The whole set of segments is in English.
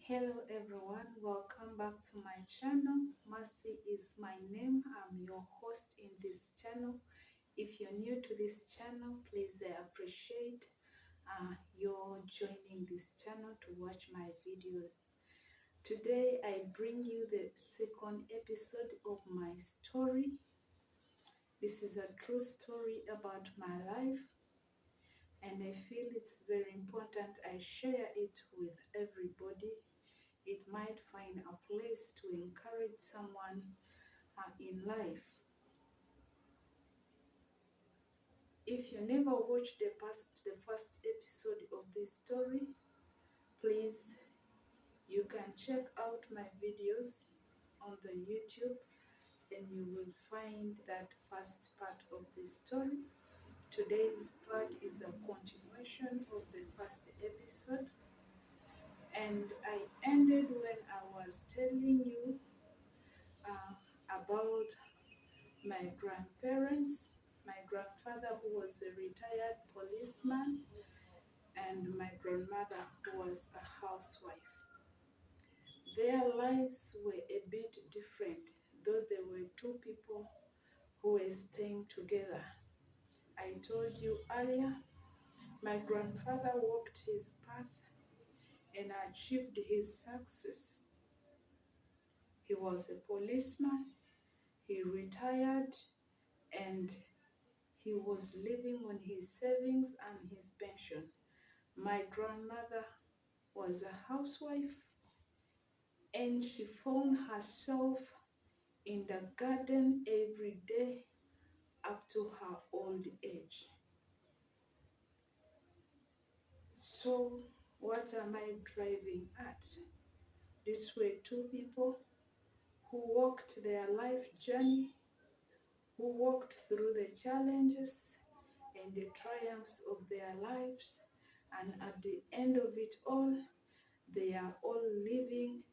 Hello everyone, welcome back to my channel. Mercy is my name. I'm your host in this channel. If you're new to this channel, please appreciate your joining this channel to watch my videos. Today I bring you the second episode of my story. This is a true story about my life, and I feel it's very important I share it with everybody. It might find a place to encourage someone in life. If you never watched the first episode of this story, please, you can check out my videos on the YouTube and you will find that first part of the story. Today's part is a continuation of the first episode, and I ended when I was telling you about my grandparents, my grandfather who was a retired policeman, and my grandmother who was a housewife. Their lives were a bit different, though they were two people who were staying together. I told you earlier, my grandfather walked his path and achieved his success. He was a policeman, he retired, and he was living on his savings and his pension. My grandmother was a housewife, and she found herself in the garden every day up to her old age. So what am I driving at? These were two people who walked their life journey, who walked through the challenges and the triumphs of their lives, and at the end of it all, they are all living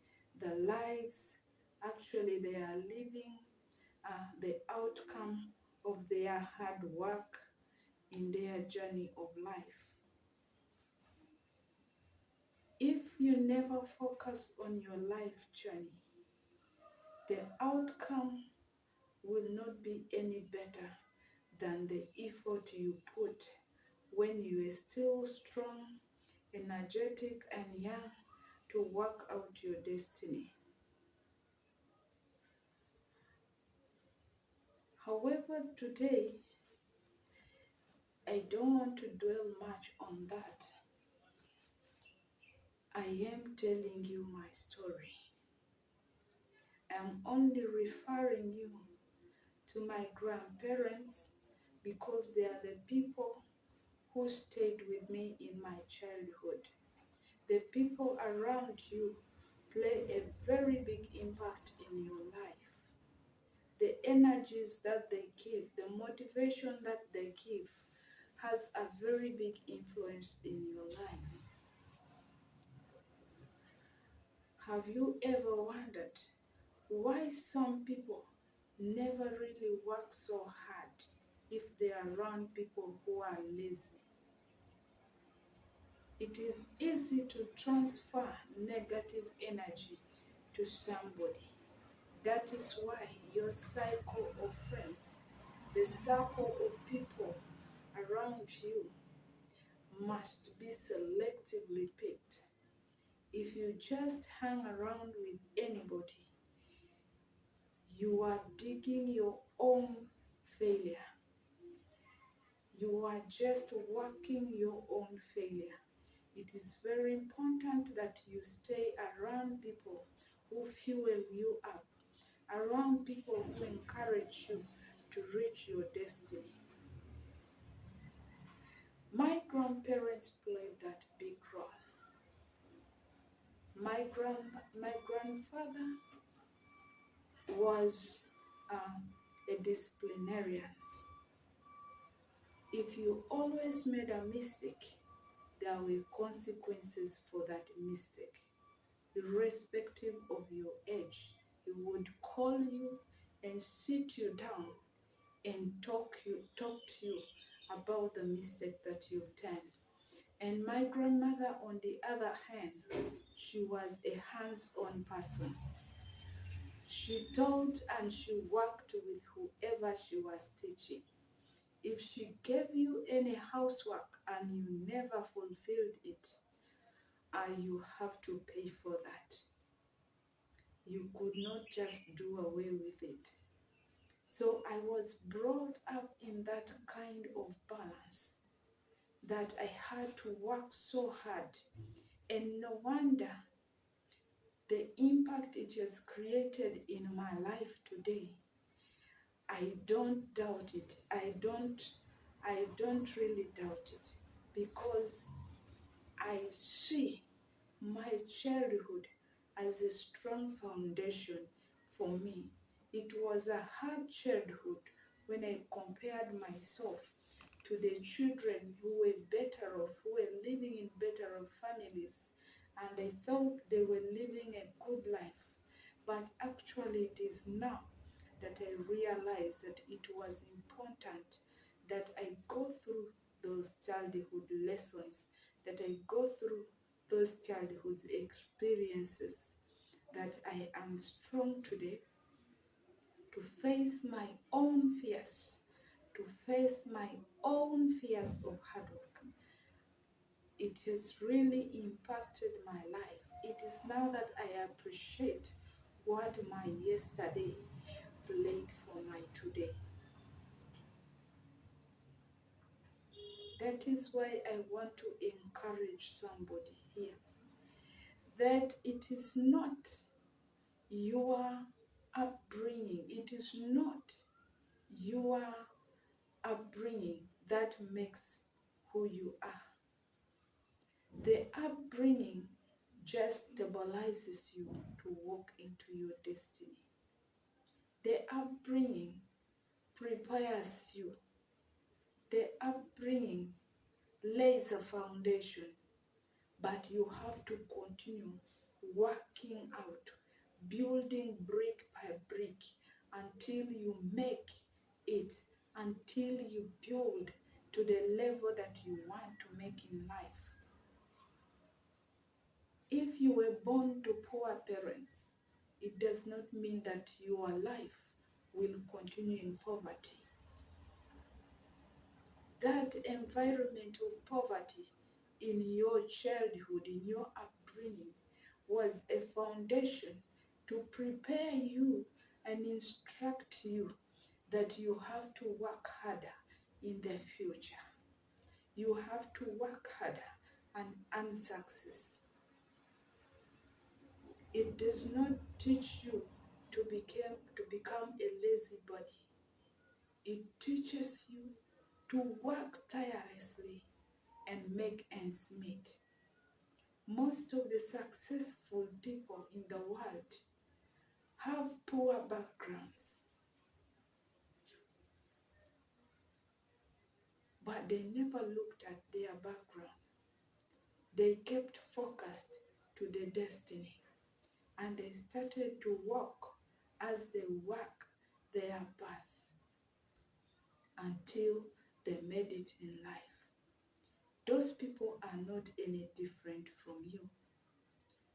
the lives. Actually, they are living the outcome of their hard work in their journey of life. If you never focus on your life journey, the outcome will not be any better than the effort you put when you are still strong, energetic, and young to work out your destiny. However, today, I don't want to dwell much on that. I am telling you my story. I'm only referring you to my grandparents because they are the people who stayed with me in my childhood. The people around you play a very big impact in your life. The energies that they give, the motivation that they give has a very big influence in your life. Have you ever wondered why some people never really work so hard if they are around people who are lazy? It is easy to transfer negative energy to somebody. That is why your cycle of friends, the circle of people around you, must be selectively picked. If you just hang around with anybody, you are digging your own failure. You are just working your own failure. It is very important that you stay around people who fuel you up, around people who encourage you to reach your destiny. My grandparents played that big role. My grandfather was a disciplinarian. If you always made a mistake, there were consequences for that mistake. Irrespective of your age, he would call you and sit you down and talk to you about the mistake that you've done. And my grandmother, on the other hand, she was a hands-on person. She taught and she worked with whoever she was teaching. If she gave you any housework and you never fulfilled it, you have to pay for that. You could not just do away with it. So I was brought up in that kind of balance, that I had to work so hard. And no wonder the impact it has created in my life today. I don't doubt it. I don't really doubt it, because I see my childhood as a strong foundation for me. It was a hard childhood when I compared myself to the children who were better off, who were living in better off families, and I thought they were living a good life. But actually it is now that I realize that it was important that I go through those childhood lessons, that I go through those childhood experiences, that I am strong today to face my own fears, to face my own fears of hard work. It has really impacted my life. It is now that I appreciate what my yesterday played for my today. That is why I want to encourage somebody here that it is not your upbringing, it is not your upbringing that makes who you are. The upbringing just stabilizes you to walk into your destiny. The upbringing prepares you. The upbringing lays a foundation, but you have to continue working out, building brick by brick until you make it, until you build to the level that you want to make in life. If you were born to poor parents, it does not mean that your life will continue in poverty. That environment of poverty in your childhood, in your upbringing, was a foundation to prepare you and instruct you that you have to work harder in the future. You have to work harder and earn success. It does not teach you to become a lazy body. It teaches you to work tirelessly and make ends meet. Most of the successful people in the world have poor backgrounds, but they never looked at their background. They kept focused to the destiny, and they started to walk as they work their path until they made it in life. Those people are not any different from you.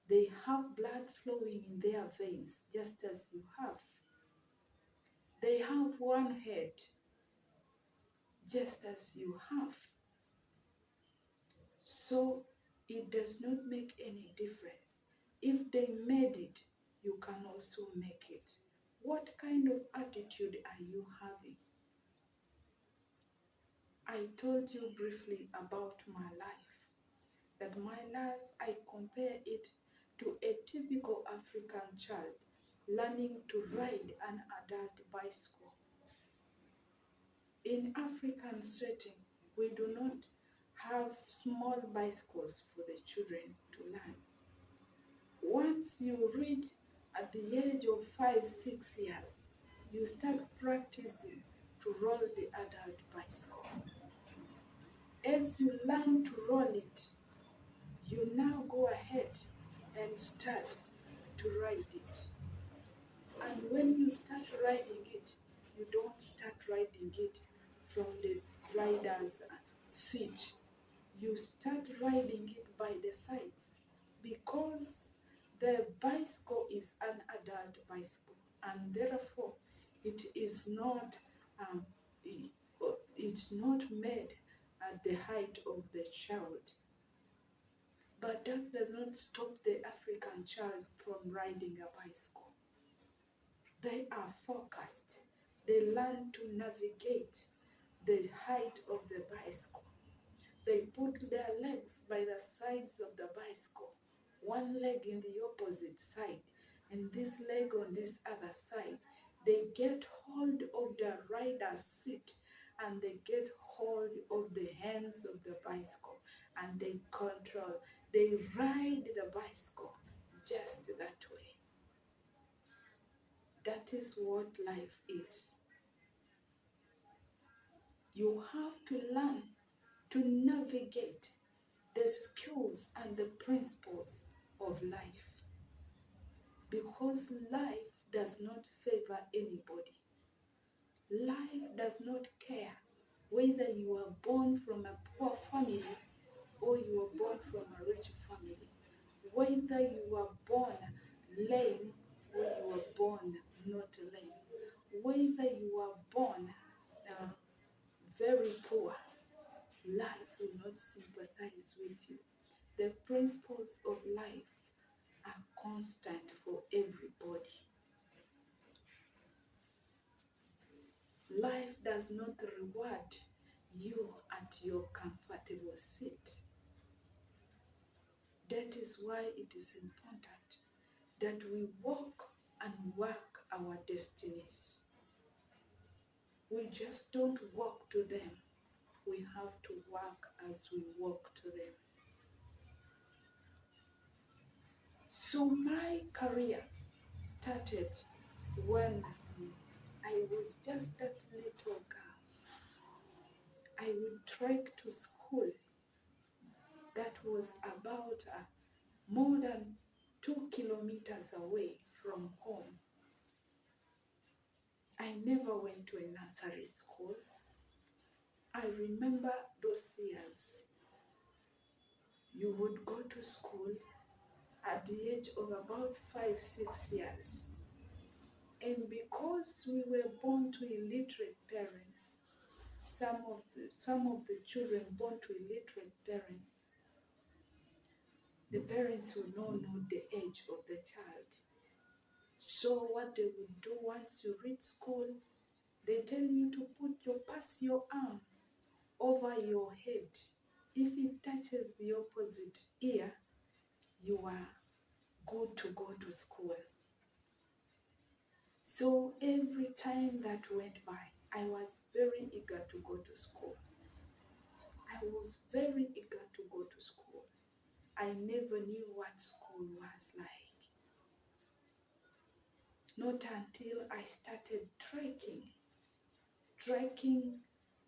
They have blood flowing in their veins just as you have. They have one head just as you have. So it does not make any difference. If they made it, you can also make it. What kind of attitude are you having? I told you briefly about my life. That my life, I compare it to a typical African child learning to ride an adult bicycle. In African setting, we do not have small bicycles for the children to learn. Once you reach at the age of 5-6 years, you start practicing to roll the adult bicycle. As you learn to roll it, you now go ahead and start to ride it. And when you start riding it, you don't start riding it from the rider's seat. You start riding it by the sides, because The bicycle is an adult bicycle, and therefore it is not um, it's not made at the height of the child. But that does not stop the African child from riding a bicycle. They are focused. They learn to navigate the height of the bicycle. They put their legs by the sides of the bicycle, one leg in the opposite side, and this leg on this other side. They get hold of the rider's seat, and they get hold of the hands of the bicycle, and they control. They ride the bicycle just that way. That is what life is. You have to learn to navigate the skills and the principles of life, because life does not favor anybody. Life does not care whether you are born from a poor family or you are born from a rich family, whether you are born lame or you are born not lame, whether you are born very poor. Life will not sympathize with you. The principles of life are constant for everybody. Life does not reward you at your comfortable seat. That is why it is important that we walk and work our destinies. We just don't walk to them. We have to work as we walk to them. So my career started when I was just that little girl. I would trek to school that was about more than 2 kilometers away from home. I never went to a nursery school. I remember those years. You would go to school at the age of about 5, 6 years. And because we were born to illiterate parents, some of the children born to illiterate parents, the parents will not know the age of the child. So what they would do once you reach school, they tell you to pass your arm over your head. If it touches the opposite ear, you are good to go to school. So every time that went by, I was very eager to go to school. I was very eager to go to school. I never knew what school was like. Not until I started trekking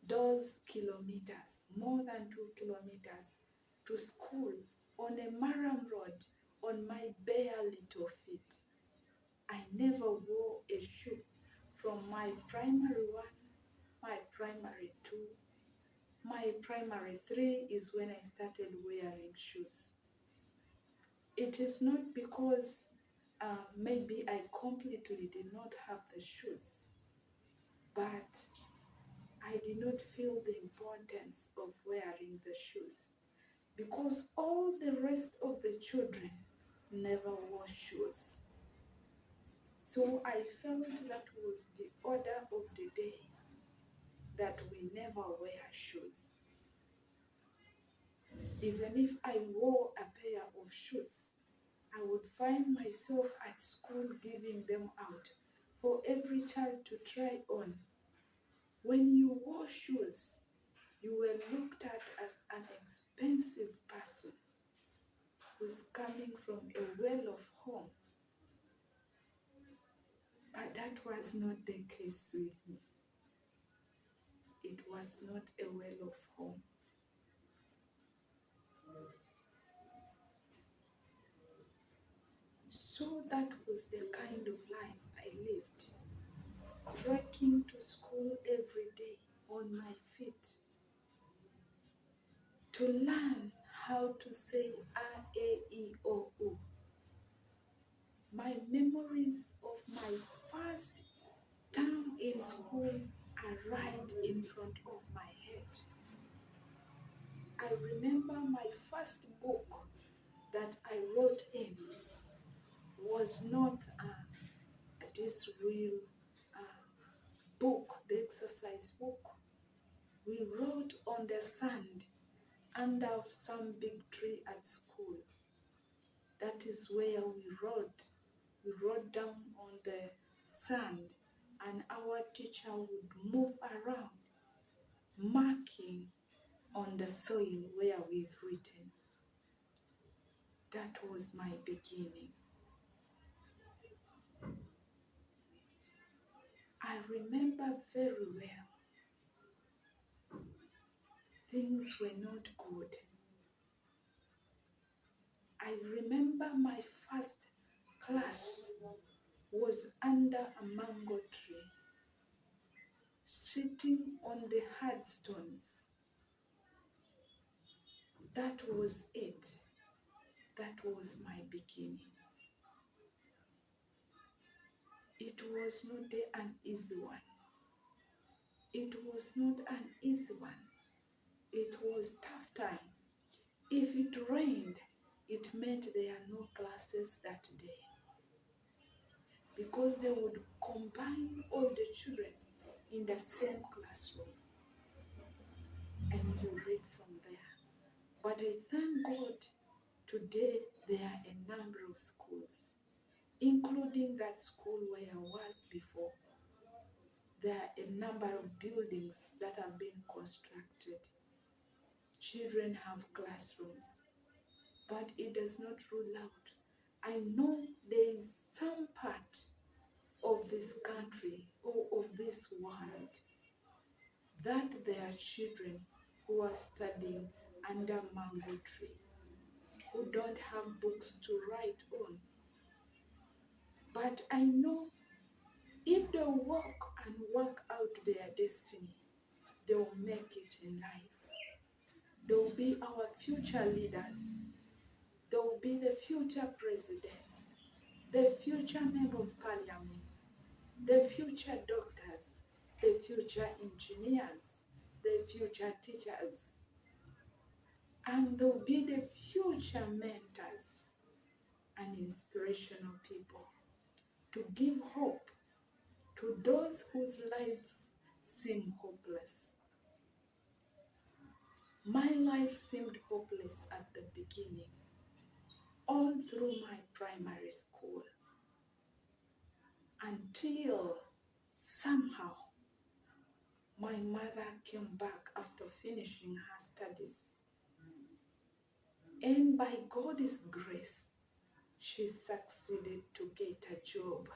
those kilometers, more than 2 kilometers, to school on a Maram road on my bare little feet. I never wore a shoe from my primary 1, my primary 2, my primary 3 is when I started wearing shoes. It is not because maybe I completely did not have the shoes, but I did not feel the importance of wearing the shoes because all the rest of the children never wore shoes. So I felt that was the order of the day, that we never wear shoes. Even if I wore a pair of shoes, I would find myself at school giving them out for every child to try on. When you wore shoes, you were looked at as an expensive person who's coming from a well-off home. But that was not the case with me. It was not a well-off home. So that was the kind of life I lived, trekking to school every day on my feet to learn how to say A, E, I, O, U. first term in school are right in front of my head. I remember my first book that I wrote in was not this real book, the exercise book. We wrote on the sand under some big tree at school. That is where we wrote. We wrote down on the sand, and our teacher would move around, marking on the soil where we've written. That was my beginning. I remember very well. Things were not good. I remember my first class was under a mango tree, sitting on the headstones. That was it. That was my beginning. It was not an easy one. It was not an easy one. It was tough time. If it rained, it meant there are no classes that day, because they would combine all the children in the same classroom and you read from there. But I thank God today there are a number of schools, including that school where I was before. There are a number of buildings that have been constructed. Children have classrooms, but it does not rule out. I know there is some part of this country or of this world that there are children who are studying under mango tree, who don't have books to write on. But I know if they work and work out their destiny, they will make it in life. They will be our future leaders. They will be the future presidents, the future member of parliaments, the future doctors, the future engineers, the future teachers, and they'll be the future mentors and inspirational people to give hope to those whose lives seem hopeless. My life seemed hopeless at the beginning, all through my primary school, until somehow my mother came back after finishing her studies. And by God's grace, she succeeded to get a job.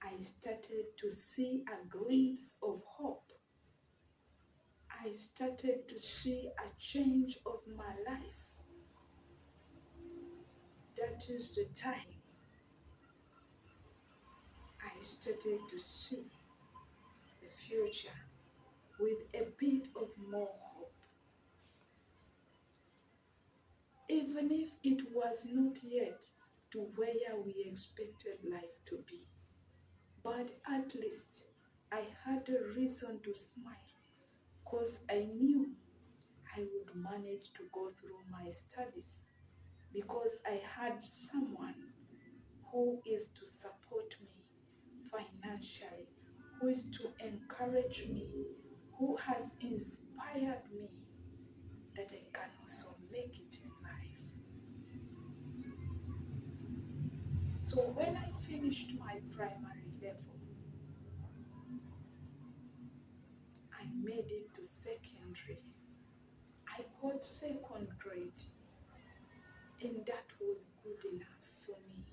I started to see a glimpse of hope. I started to see a change of my life. That is the time I started to see the future with a bit of more hope. Even if it was not yet to where we expected life to be. But at least I had a reason to smile, because I knew I would manage to go through my studies, because I had someone who is to support me financially, who is to encourage me, who has inspired me that I can also make it in life. So when I finished my primary level, I made it to secondary. I got second grade, and that was good enough for me.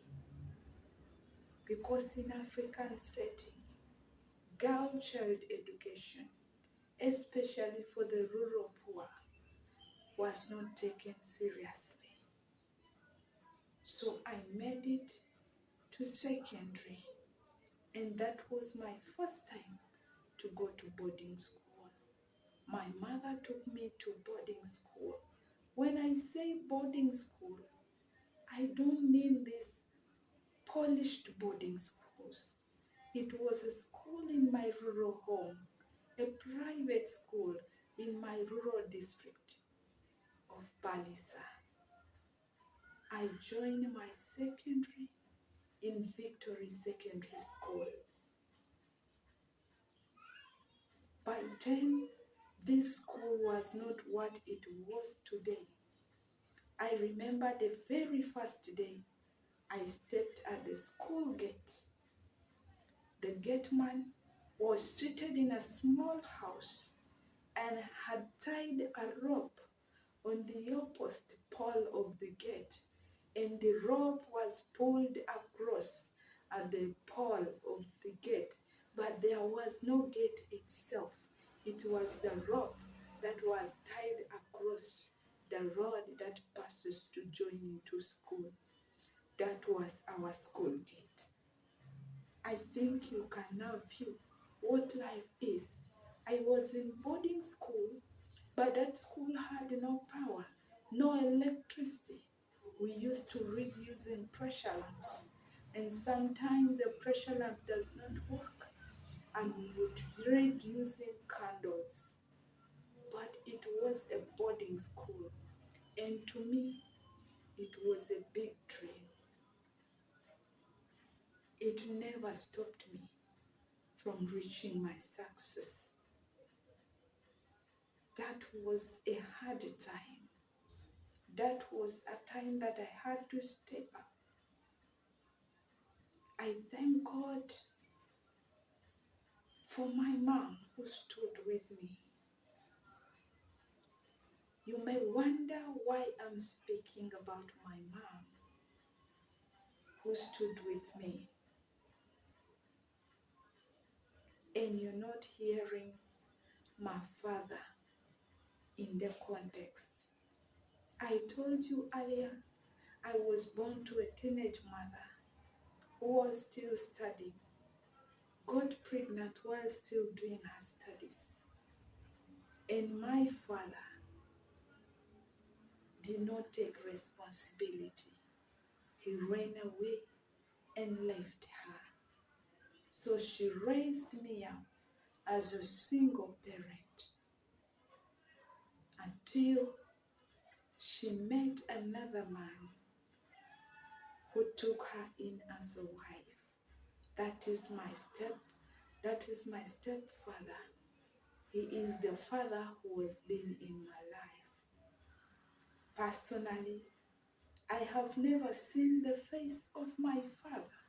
Because in African setting, girl child education, especially for the rural poor, was not taken seriously. So I made it to secondary, and that was my first time to go to boarding school. My mother took me to boarding school. When I say boarding school, I don't mean these polished boarding schools. It was a school in my rural home, a private school in my rural district of Balisa. I joined my secondary in Victory Secondary School. By then, this school was not what it was today. I remember the very first day I stepped at the school gate. The gate man was seated in a small house and had tied a rope on the opposite pole of the gate, and the rope was pulled across at the pole of the gate, but there was no gate itself. It was the rope that was tied across the road that passes to join into school. That was our school gate. I think you can now view what life is. I was in boarding school, but that school had no power, no electricity. We used to read using pressure lamps, and sometimes the pressure lamp does not work, and we would read using candles. But it was a boarding school, and to me, it was a big dream. It never stopped me from reaching my success. That was a hard time. That was a time that I had to step up. I thank God for my mom who stood with me. You may wonder why I'm speaking about my mom who stood with me, and you're not hearing my father in the context. I told you earlier, I was born to a teenage mother who was still studying, got pregnant while still doing her studies. And my father did not take responsibility. He ran away and left her. So she raised me up as a single parent until she met another man who took her in as a wife. That is my stepfather. He is the father who has been in my life. Personally, I have never seen the face of my father.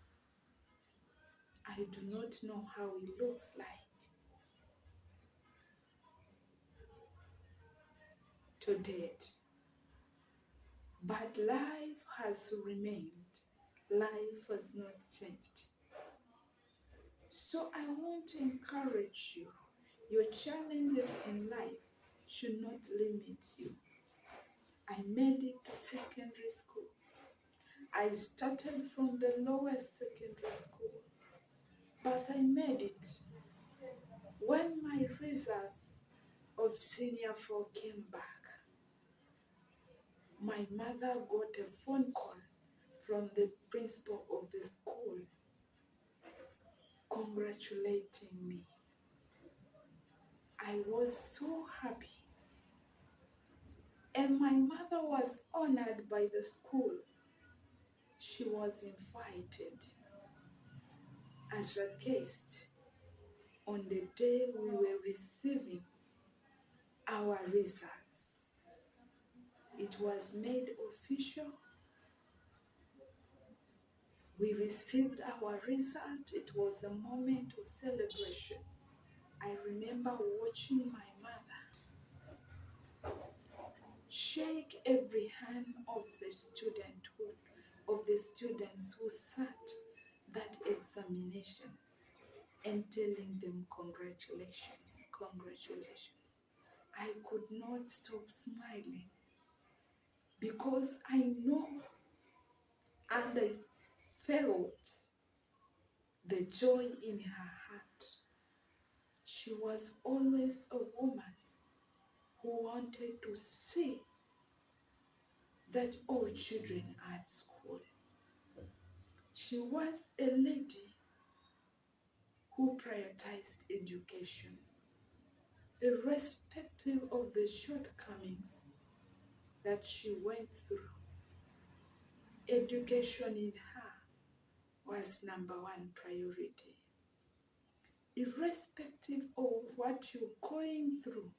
I do not know how he looks like. To date. But life has remained. Life has not changed. So I want to encourage you. Your challenges in life should not limit you. I made it to secondary school. I started from the lowest secondary school, but I made it. When my results of senior 4 came back, my mother got a phone call from the principal of the school congratulating me. I was so happy. And my mother was honored by the school. She was invited as a guest on the day we were receiving our results. It was made official. We received our result. It was a moment of celebration. I remember watching my mother shake every hand of the students who sat that examination and telling them congratulations, congratulations. I could not stop smiling because I know and I felt the joy in her heart. She was always a woman who wanted to see that all children are at school. She was a lady who prioritized education, irrespective of the shortcomings that she went through. Education in her was number one priority. Irrespective of what you're going through,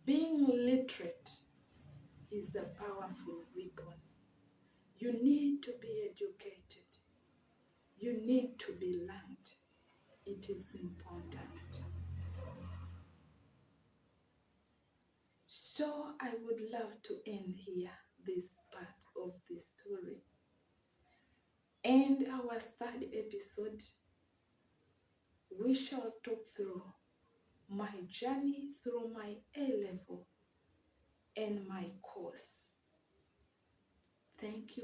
being literate is a powerful weapon. You need to be educated. You need to be learned. It is important. So I would love to end here this part of the story. And our third episode, we shall talk through my journey through my A-level and my course. Thank you.